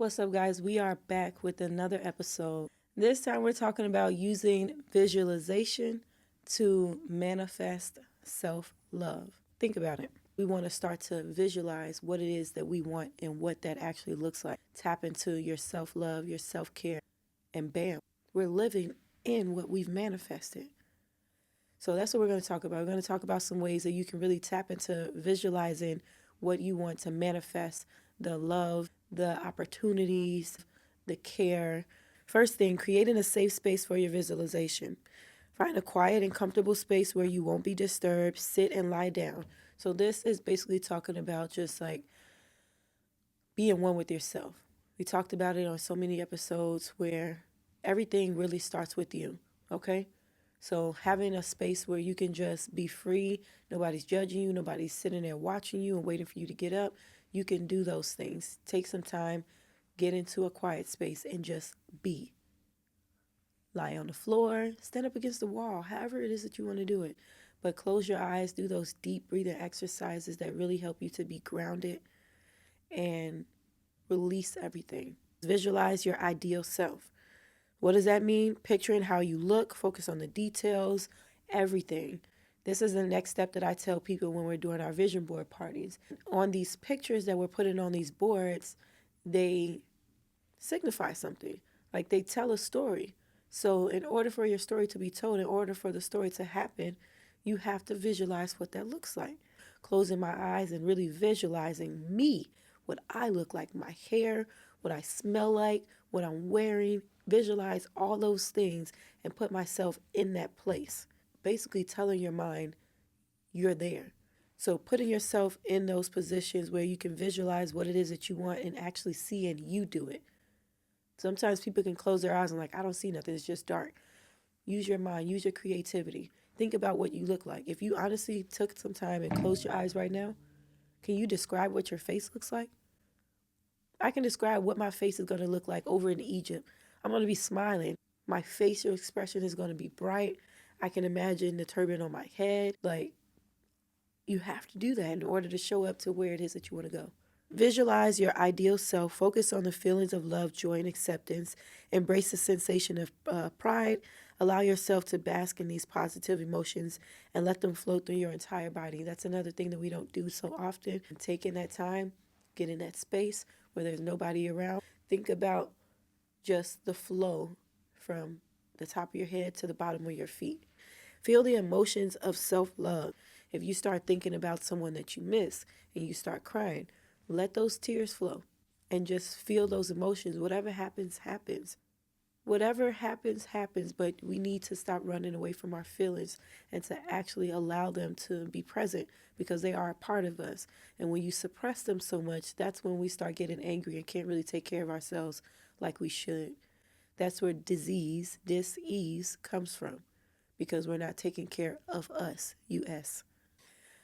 What's up, guys? We are back with another episode. This time, we're talking about using visualization to manifest self love. Think about it. We want to start to visualize what it is that we want and what that actually looks like. Tap into your self love, your self care, and bam, we're living in what we've manifested. So that's what we're going to talk about. We're going to talk about some ways that you can really tap into visualizing what you want to manifest, the love, the opportunities, the care. First thing, creating a safe space for your visualization. Find a quiet and comfortable space where you won't be disturbed. Sit and lie down. So this is basically talking about just like being one with yourself. We talked about it on so many episodes where everything really starts with you, okay? So having a space where you can just be free, nobody's judging you, nobody's sitting there watching you and waiting for you to get up. You can do those things. Take some time, get into a quiet space and just be. Lie on the floor, stand up against the wall, however it is that you want to do it. But close your eyes, do those deep breathing exercises that really help you to be grounded and release everything. Visualize your ideal self. What does that mean? Picturing how you look, focus on the details, everything. This is the next step that I tell people when we're doing our vision board parties. On these pictures that we're putting on these boards, they signify something. Like they tell a story. So in order for your story to be told, in order for the story to happen, you have to visualize what that looks like. Closing my eyes and really visualizing me, what I look like, my hair, what I smell like, what I'm wearing, visualize all those things and put myself in that place. Basically telling your mind you're there. So putting yourself in those positions where you can visualize what it is that you want and actually seeing you do it. Sometimes people can close their eyes and like, I don't see nothing, it's just dark. Use your mind, use your creativity. Think about what you look like. If you honestly took some time and closed your eyes right now, can you describe what your face looks like? I can describe what my face is going to look like over in Egypt. I'm going to be smiling. My facial expression is going to be bright. I can imagine the turban on my head. Like, you have to do that in order to show up to where it is that you want to go. Visualize your ideal self. Focus on the feelings of love, joy, and acceptance. Embrace the sensation of pride. Allow yourself to bask in these positive emotions and let them flow through your entire body. That's another thing that we don't do so often. Taking that time, get in that space where there's nobody around. Think about just the flow from the top of your head to the bottom of your feet. Feel the emotions of self love. If you start thinking about someone that you miss and you start crying, let those tears flow and just feel those emotions. Whatever happens, happens. Whatever happens, happens, but we need to stop running away from our feelings and to actually allow them to be present because they are a part of us. And when you suppress them so much, that's when we start getting angry and can't really take care of ourselves like we should. That's where dis-ease comes from because we're not taking care of us, us.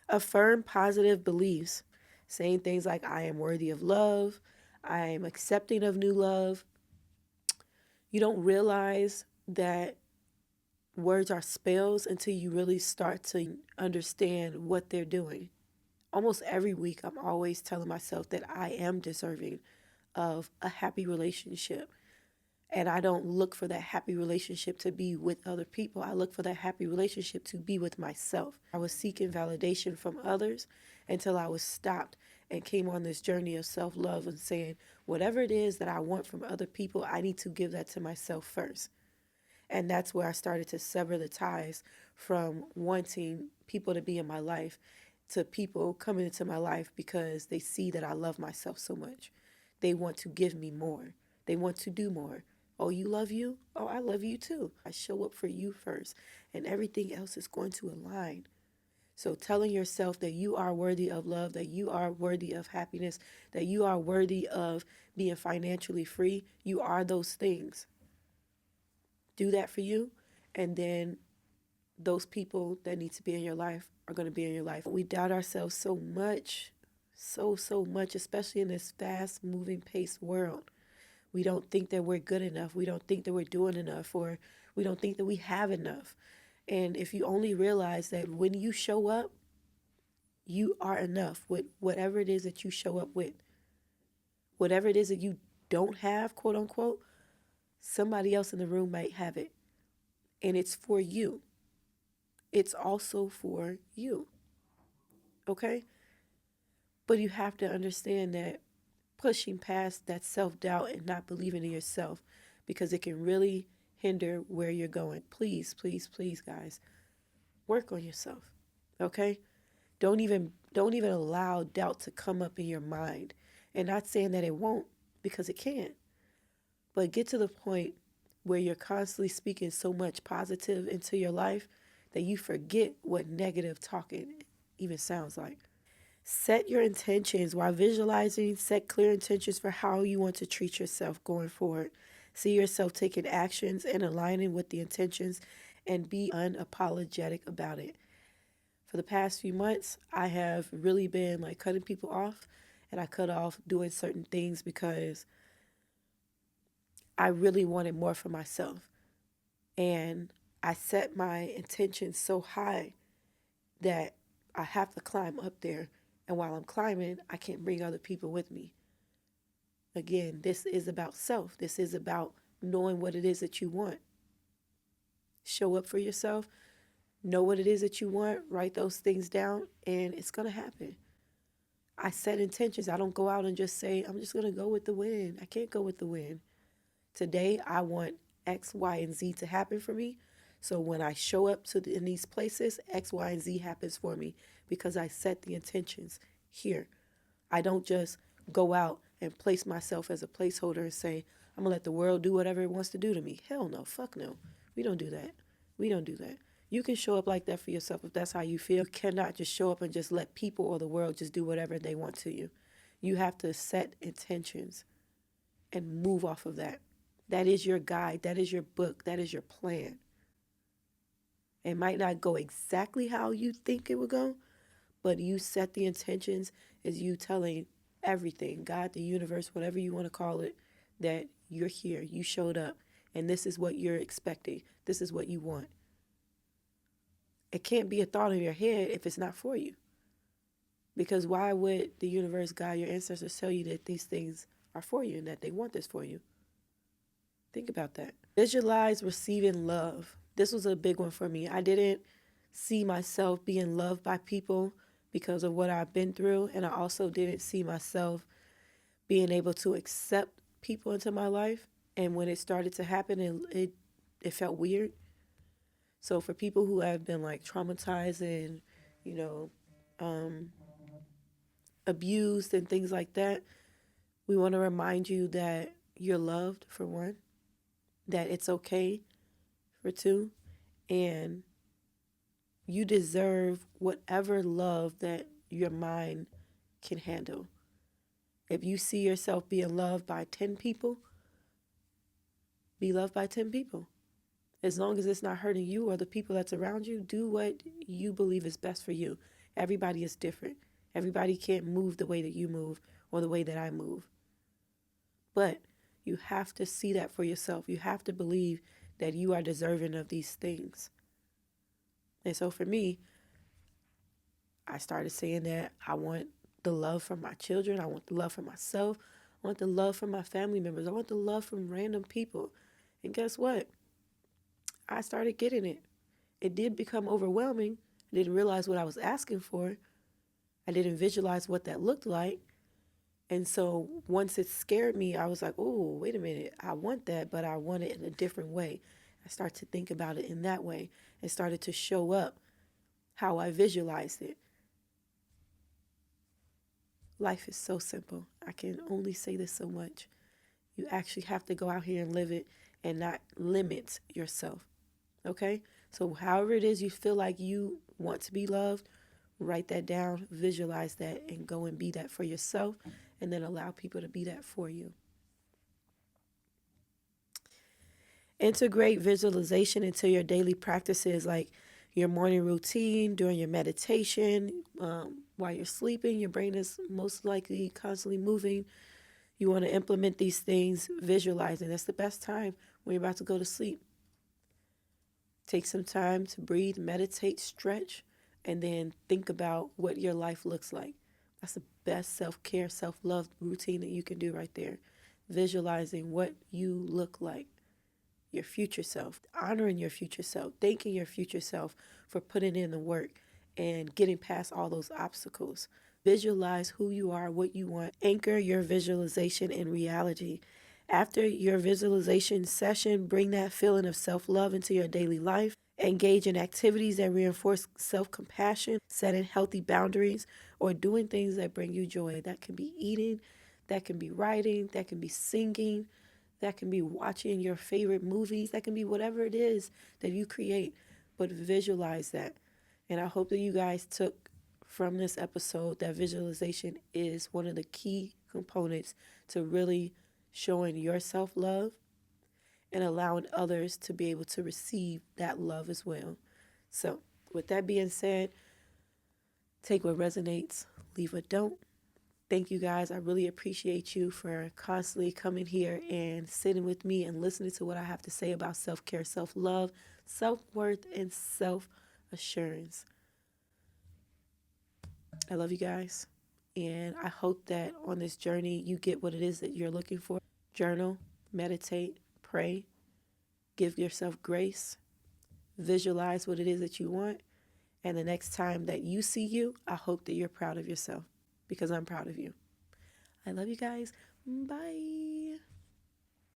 Affirm positive beliefs, saying things like, I am worthy of love, I am accepting of new love. You don't realize that words are spells until you really start to understand what they're doing. Almost every week, I'm always telling myself that I am deserving of a happy relationship. And I don't look for that happy relationship to be with other people. I look for that happy relationship to be with myself. I was seeking validation from others until I was stopped and came on this journey of self-love and saying, whatever it is that I want from other people, I need to give that to myself first. And that's where I started to sever the ties from wanting people to be in my life to people coming into my life because they see that I love myself so much. They want to give me more. They want to do more. Oh, you love you? Oh, I love you too. I show up for you first, and everything else is going to align. So telling yourself that you are worthy of love, that you are worthy of happiness, that you are worthy of being financially free, you are those things. Do that for you, and then those people that need to be in your life are going to be in your life. We doubt ourselves so much, so much, especially in this fast moving pace world. We don't think that we're good enough. We don't think that we're doing enough, or we don't think that we have enough. And if you only realize that when you show up, you are enough with whatever it is that you show up with, whatever it is that you don't have, quote unquote, somebody else in the room might have it. And it's for you. It's also for you. Okay? But you have to understand that pushing past that self doubt and not believing in yourself, because it can really hinder where you're going. Please, please, please, guys, work on yourself. Okay? Don't even allow doubt to come up in your mind. And not saying that it won't, because it can. But get to the point where you're constantly speaking so much positive into your life that you forget what negative talking even sounds like. Set your intentions while visualizing. Set clear intentions for how you want to treat yourself going forward. See yourself taking actions and aligning with the intentions, and be unapologetic about it. For the past few months, I have really been like cutting people off, and I cut off doing certain things because I really wanted more for myself. And I set my intentions so high that I have to climb up there. And while I'm climbing, I can't bring other people with me. Again, this is about self. This is about knowing what it is that you want. Show up for yourself. Know what it is that you want. Write those things down, and it's going to happen. I set intentions. I don't go out and just say, I'm just going to go with the wind. I can't go with the wind. Today, I want X, Y, and Z to happen for me. So when I show up in these places, X, Y, and Z happens for me because I set the intentions here. I don't just go out and place myself as a placeholder and say, I'm going to let the world do whatever it wants to do to me. Hell no. Fuck no. We don't do that. We don't do that. You can show up like that for yourself if that's how you feel. You cannot just show up and just let people or the world just do whatever they want to you. You have to set intentions and move off of that. That is your guide. That is your book. That is your plan. It might not go exactly how you think it would go, but you set the intentions as you telling everything, God, the universe, whatever you want to call it, that you're here, you showed up, and this is what you're expecting. This is what you want. It can't be a thought in your head if it's not for you. Because why would the universe, God, your ancestors tell you that these things are for you and that they want this for you? Think about that. Visualize receiving love. This was a big one for me. I didn't see myself being loved by people because of what I've been through. And I also didn't see myself being able to accept people into my life. And when it started to happen, it felt weird. So for people who have been like traumatized and, you know, abused and things like that, we want to remind you that you're loved, for one, that it's okay, for two, and you deserve whatever love that your mind can handle. If you see yourself being loved by 10 people, be loved by 10 people. As long as it's not hurting you or the people that's around you, do what you believe is best for you. Everybody is different. Everybody can't move the way that you move or the way that I move. But you have to see that for yourself. You have to believe that you are deserving of these things. And so for me, I started saying that I want the love from my children. I want the love from myself. I want the love from my family members. I want the love from random people. And guess what? I started getting it. It did become overwhelming. I didn't realize what I was asking for. I didn't visualize what that looked like. And so once it scared me, I was like, oh, wait a minute. I want that, but I want it in a different way. I started to think about it in that way and started to show up how I visualized it. Life is so simple. I can only say this so much. You actually have to go out here and live it and not limit yourself. Okay? So however it is you feel like you want to be loved, write that down, visualize that, and go and be that for yourself, and then allow people to be that for you. Integrate visualization into your daily practices, like your morning routine, during your meditation, while you're sleeping. Your brain is most likely constantly moving. You want to implement these things visualizing. That's the best time when you're about to go to sleep. Take some time to breathe, meditate, stretch, and then think about what your life looks like. That's the best self-care, self-love routine that you can do right there. visualizing what you look like, your future self, honoring your future self, thanking your future self for putting in the work and getting past all those obstacles. Visualize who you are, what you want. Anchor your visualization in reality. After your visualization session, bring that feeling of self love into your daily life. Engage in activities that reinforce self compassion, setting healthy boundaries, or doing things that bring you joy. That can be eating, that can be writing, that can be singing, that can be watching your favorite movies, that can be whatever it is that you create. But visualize that. And I hope that you guys took from this episode that visualization is one of the key components to really showing your self love and allowing others to be able to receive that love as well. So, with that being said, take what resonates, leave what don't. Thank you guys. I really appreciate you for constantly coming here and sitting with me and listening to what I have to say about self care, self love, self worth, and self assurance. I love you guys. And I hope that on this journey, you get what it is that you're looking for. Journal, meditate, pray, give yourself grace, visualize what it is that you want. And the next time that you see you, I hope that you're proud of yourself because I'm proud of you. I love you guys. Bye.